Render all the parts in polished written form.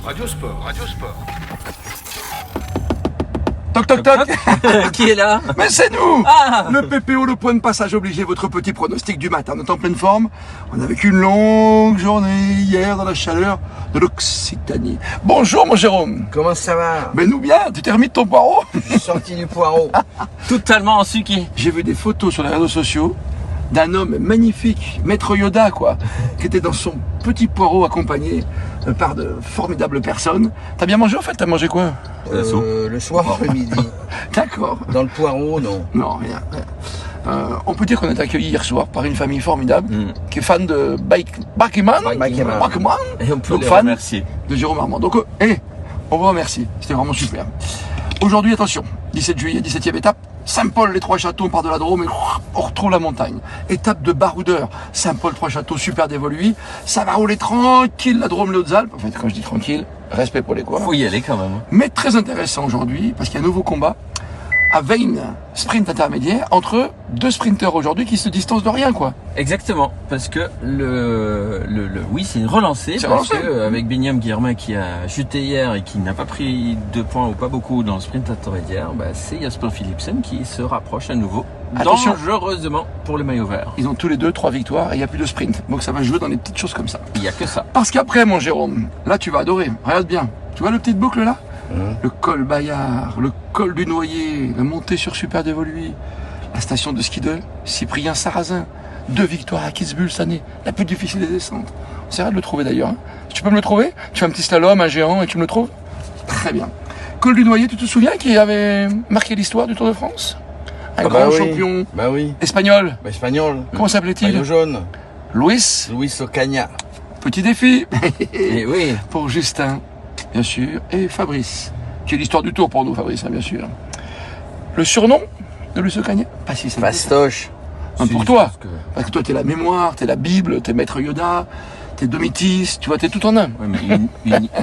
Radio Sport, Radio Sport. Toc toc toc. Qui est là? Mais c'est nous. Ah. Le PPO, le point de passage obligé, votre petit pronostic du matin. On est en pleine forme. On a vécu une longue journée hier dans la chaleur de l'Occitanie. Bonjour mon Jérôme. Comment ça va? Mais nous bien, tu t'es remis de ton poireau? Je suis sorti du poireau. Totalement ensuqué. J'ai vu des photos sur les réseaux sociaux d'un homme magnifique, Maître Yoda quoi, qui était dans son petit poireau accompagné par de formidables personnes. T'as bien mangé en fait? T'as mangé quoi? Le soir, le midi. D'accord. Dans le poireau, non. Non, rien. On peut dire qu'on est accueilli hier soir par une famille formidable qui est fan de Bakeman, Et on peut donc les fan remercier. de Jérôme Armand. Donc, on vous remercie. C'était vraiment super. Aujourd'hui, attention, 17 juillet, 17e étape, Saint-Paul, les Trois Châteaux, on part de la Drôme et on retrouve la montagne. Étape de baroudeur, Saint-Paul, Trois Châteaux, super dévolué. Ça va rouler tranquille, la Drôme, les Hautes-Alpes. En fait, quand je dis tranquille, respect pour les coureurs. Faut y aller quand même. Mais très intéressant aujourd'hui, parce qu'il y a un nouveau combat à Veynes, sprint intermédiaire, entre deux sprinteurs aujourd'hui qui se distancent de rien, quoi. Exactement, parce que oui, c'est une relancée, C'est parce relancé. que avec Binyam Guillermin qui a chuté hier et qui n'a pas pris de points ou pas beaucoup dans le sprint intermédiaire, bah, c'est Jasper Philipsen qui se rapproche à nouveau, Attention. dangereusement pour le maillot vert. Ils ont tous les deux 3 victoires et il n'y a plus de sprint. Donc ça va jouer dans des petites choses comme ça. Il n'y a que ça. Parce qu'après, mon Jérôme, là tu vas adorer. Regarde bien. Tu vois le petite boucle là? Le col Bayard, le col du Noyer, la montée sur Super Dévoluy, la station de ski de Cyprien Sarrazin. 2 victoires à Kitzbühel cette année. La plus difficile des descentes. On essaiera de le trouver d'ailleurs. Hein. Tu peux me le trouver? Tu fais un petit slalom, un géant et tu me le trouves? Très bien. Col du Noyer, tu te souviens qui avait marqué l'histoire du Tour de France? Un grand champion Bah oui. espagnol. Bah, espagnol. Comment s'appelait-il? Maillot jaune. Luis. Luis Ocaña. Petit défi Et oui, pour Justin, bien sûr, et Fabrice, qui est l'histoire du Tour pour nous, Fabrice, hein, bien sûr. Le surnom de Luis Ocaña? Pas si c'est Fastoche. pour toi, parce que- parce que toi, t'es la mémoire, t'es la Bible, t'es Maître Yoda, t'es Domitis, tu vois, t'es tout en un. ouais, mais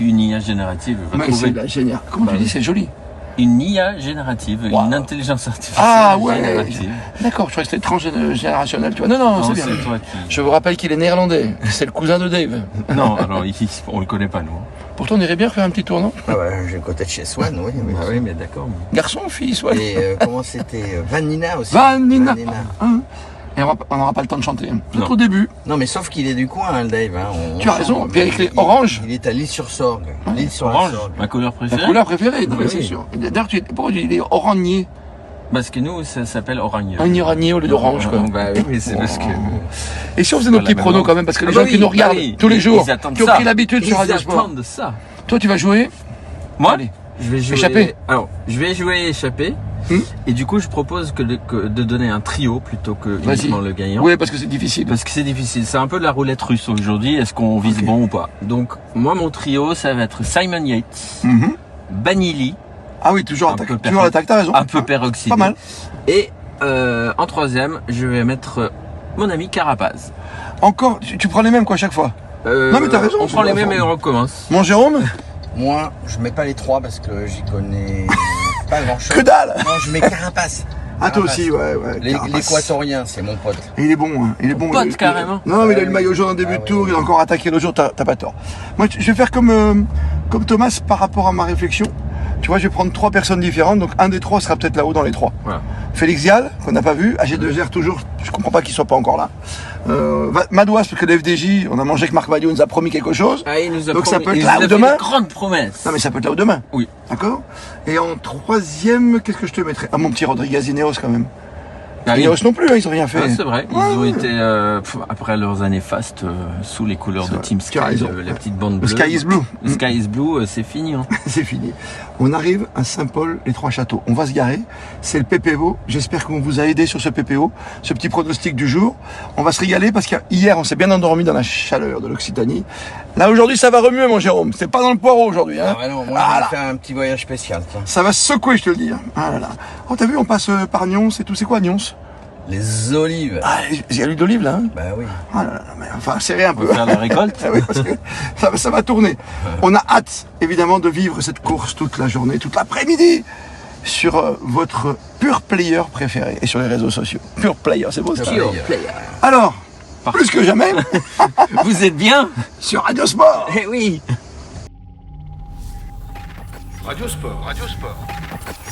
une IA générative va Mais trouver. c'est la génial. Comment Bah tu dis? oui. C'est joli. Une IA générative, Wow. une intelligence artificielle Ah ouais. générative. D'accord, je croyais que c'était transgénérationnel, tu vois. Non, non, Non, c'est bien. c'est toi qui... Je vous rappelle qu'il est néerlandais. C'est le cousin de Dave. Non, alors ici, on le connaît pas, nous. Pourtant, on irait bien faire un petit tour, non? Ah ouais, j'ai le côté de chez Swan, oui. Mais Ah oui, mais d'accord. Garçon ou fille, soit. Et comment c'était Vanina aussi. Vanina. Hein. Et on n'aura pas le temps de chanter. Peut-être Non. au début. Non, mais sauf qu'il est du coin, hein, le Dave. Hein. Tu as raison. Puis avec les oranges. Il est à l'île-sur-Sorgue. L'île sur la Orange, Sorgue. ma couleur Ta préférée. couleur préférée, non, mais Oui. c'est sûr. D'ailleurs, pourquoi il est orangné? Parce que nous, ça s'appelle orange. Un orangné au lieu d'orange, quoi. Bah oui, c'est parce que... Et si on faisait nos Voilà, petits bah pronos non. quand même, parce que les Ah gens bah qui oui, nous bah regardent oui. tous les jours, Ils attendent qui ont ça. pris l'habitude sur Ils Radio Sport. attendent ça. Toi, tu vas jouer? Moi, Allez. je vais jouer... Échappé. Alors, je vais jouer échappé. Et du coup, je propose de donner un trio plutôt que Vas-y. uniquement le gagnant. Oui, parce que c'est difficile. Parce que c'est difficile. C'est un peu de la roulette russe aujourd'hui. Est-ce qu'on vise Ok. bon ou pas? Donc, moi, mon trio, ça va être Simon Yates, Mhm. Banili, Ah oui, toujours Un peu attaque. Toujours l'attaque, t'as raison. un peu peroxydé. Pas mal. Et en troisième, je vais mettre mon ami Carapaz. Encore, tu prends les mêmes, quoi, à chaque fois. Non, mais t'as raison, On c'est prend les bien, mêmes et ça. on recommence. Mon Jérôme? Moi, je mets pas les 3 parce que j'y connais pas grand-chose. Que dalle! Non, je mets Carapace. Ah, toi Carapace. aussi, ouais. Carapace. L'équatorien, c'est mon pote. Et il est bon, hein. Il est bon. Pote, Il- carrément. Non, mais il a eu le maillot jaune en début de tour, il a encore attaqué l'autre jour, t'as pas tort. Moi, je vais faire comme Thomas par rapport à ma réflexion. Tu vois, je vais prendre 3 personnes différentes, donc un des 3 sera peut-être là-haut dans les 3. Voilà. Félix Vial, qu'on n'a pas vu, AG2R toujours, je comprends pas qu'il soit pas encore là. Madouas, parce que le FDJ, on a mangé que Marc Valiot nous a promis quelque chose. Ah, il nous a Donc ça promis- peut être il là nous a ou fait demain. des grandes promesses. Non, mais ça peut être là ou demain. Oui. D'accord? Et en troisième, qu'est-ce que je te mettrais? Ah, mon petit Rodriguez Ineos quand même. Ah oui. Ineos non plus, hein, ils ont rien fait. Ah, c'est vrai, ils Ouais, ont ouais. été, après leurs années fastes, sous les couleurs C'est de vrai. Team Tu Sky, as raison. la petite bande Le bleue. Sky is blue. Le Sky is blue, c'est fini. Hein. C'est fini. On arrive à Saint-Paul, les Trois Châteaux. On va se garer. C'est le PPO. J'espère qu'on vous a aidé sur ce PPO, ce petit pronostic du jour. On va se régaler parce qu'hier, on s'est bien endormi dans la chaleur de l'Occitanie. Là, aujourd'hui, ça va remuer, mon Jérôme. C'est pas dans le poireau aujourd'hui. Hein. Ah ouais, non, moi, Ah je là. vais faire un petit voyage spécial. Tiens. Ça va secouer, je te le dis. Ah là là. Oh, t'as vu, on passe par Nyons et tout. C'est quoi, Nyons? Les olives. Ah, il y a l'huile d'olive, là. Hein. Bah oui. Ah là là, mais enfin, serrez un On peu. va faire la récolte. Ah oui, parce que ça va tourner. On a hâte, évidemment, de vivre cette course toute la journée, toute l'après-midi, sur votre pure player préféré et sur les réseaux sociaux. Pure player, c'est beau ça. Pure player. Alors, plus que jamais, Vous êtes bien? sur Radio Sport. Eh oui. Radio Sport.